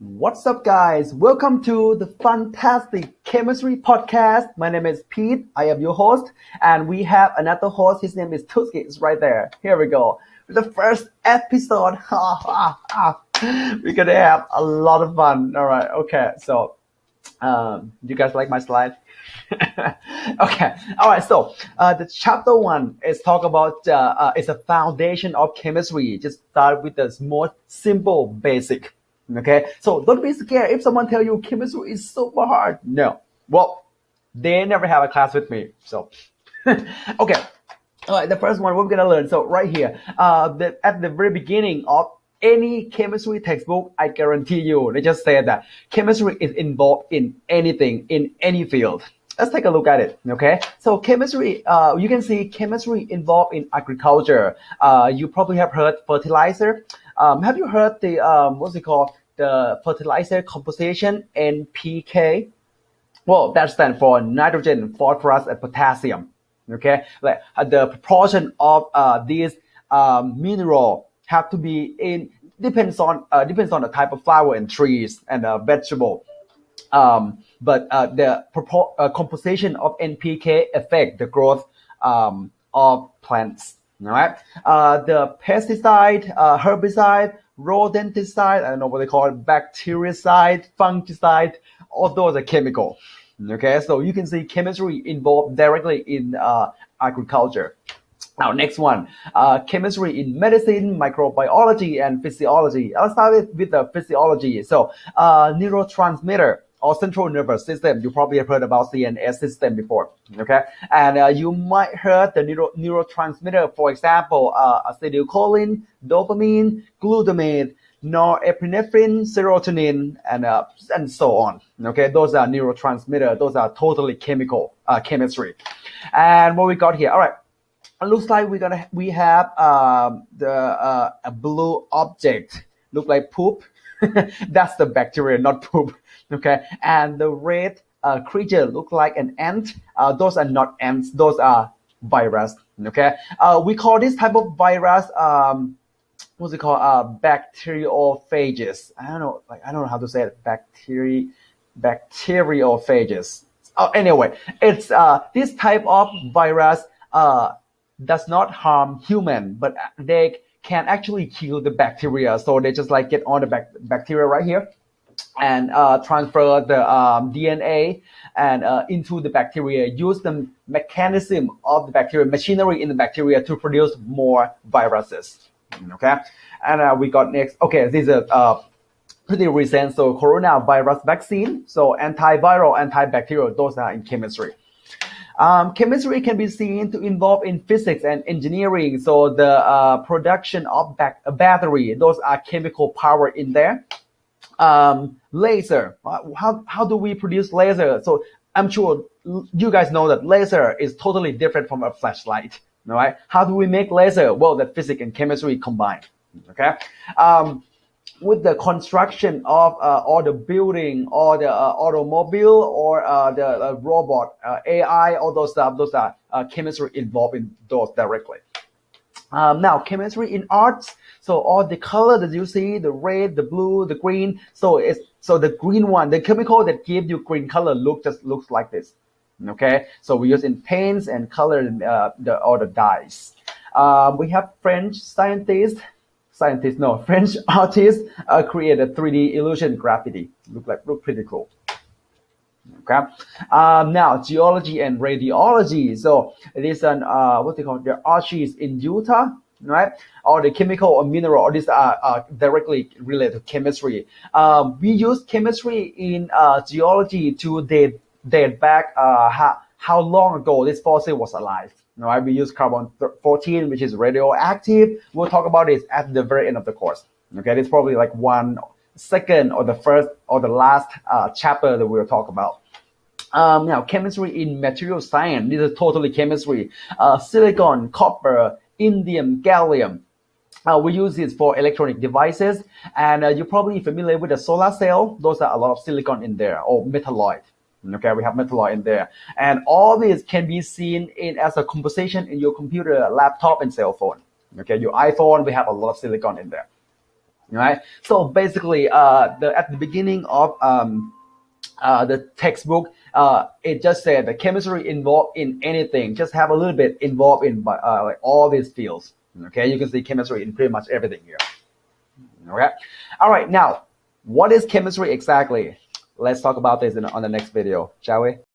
What's up, guys? Welcome to the Fantastic Chemistry Podcast. My name is Pete. I am your host, and we have another host. His name is Tuski. It's right there. Here we go. The first episode. We're gonna have a lot of fun. All right. Okay. So, you guys like my slide? Okay. All right. So, the chapter one is talk about it's a foundation of chemistry. Just start with the most simple, basic. Okay. So don't be scared if someone tell you chemistry is super hard. No. Well, they never have a class with me. So, okay. All right, the first one we're gonna learn. So right here, at the very beginning of any chemistry textbook, I guarantee you, they just say that chemistry is involved in anything, in any field. Let's take a look at it. Okay, so chemistry, you can see chemistry involved in agriculture. You probably have heard fertilizer. Have you heard the what's it called? The fertilizer composition NPK? Well, that stands for nitrogen, phosphorus, and potassium. Okay, like the proportion of these mineral have to be in depends on the type of flower and trees and vegetable. But the composition of NPK affect the growth of plants. All right, the pesticide, herbicide, rodenticide, I don't know what they call it, bactericide, fungicide, all those are chemical. Okay, so you can see chemistry involved directly in agriculture. Now, next one, chemistry in medicine, microbiology, and physiology. I'll start with the physiology. So, neurotransmitter or central nervous system. You probably have heard about CNS system before. Okay, and you might heard the neurotransmitter, for example, acetylcholine, dopamine, glutamate, norepinephrine, serotonin, and so on. Okay, those are neurotransmitter. Those are totally chemical chemistry. And what we got here? All right. It looks like we have a blue object. Look like poop. That's the bacteria, not poop. Okay, and the red creature look like an ant. Those are not ants. Those are virus. Okay, we call this type of virus what's it called? Bacteriophages. I don't know how to say it. Bacteriophages. Anyway, it's this type of virus does not harm human, but they can actually kill the bacteria. So they just like get on the bacteria right here and transfer the DNA and into the bacteria. Use the mechanism of the bacteria, machinery in the bacteria to produce more viruses. Okay, and we got next. Okay, this is pretty recent. So coronavirus vaccine. So antiviral, antibacterial. Those are in chemistry. Chemistry can be seen to involve in physics and engineering. So the production of a battery. Those are chemical power in there. Laser. How do we produce laser? So I'm sure you guys know that laser is totally different from a flashlight. All right. How do we make laser? Well, the physics and chemistry combined. Okay. With the construction of or the building or the automobile or the robot, AI, all those stuff, those are chemistry involved in those directly. Now, chemistry in arts. So all the color that you see, the red, the blue, the green. So the green one, the chemical that gives you green color looks like this. Okay, so we use in paints and color all the dyes. We have French French artists created 3D illusion graffiti. Look pretty cool. Okay. Now geology and radiology. So it is an what they call the arches in Utah, right? Or the chemical or mineral. Or these are directly related to chemistry. We use chemistry in geology to date back how long ago this fossil was alive. Right? We use carbon-14, which is radioactive. We'll talk about this at the very end of the course. Okay, it's probably like 1 second or the first or the last chapter that we'll talk about. Now, chemistry in material science. This is totally chemistry. Silicon, copper, indium, gallium. We use this for electronic devices, and you're probably familiar with the solar cell. Those are a lot of silicon in there, or metalloid. Okay, we have metalloid in there, and all this can be seen as a composition in your computer, laptop, and cell phone. Okay, your iPhone, we have a lot of silicon in there. right? So basically, at the beginning of the textbook, it just said the chemistry involved in anything, just have a little bit involved in like all these fields. Okay, you can see chemistry in pretty much everything here. Okay, all right. Now, what is chemistry exactly? Let's talk about this on the next video, shall we?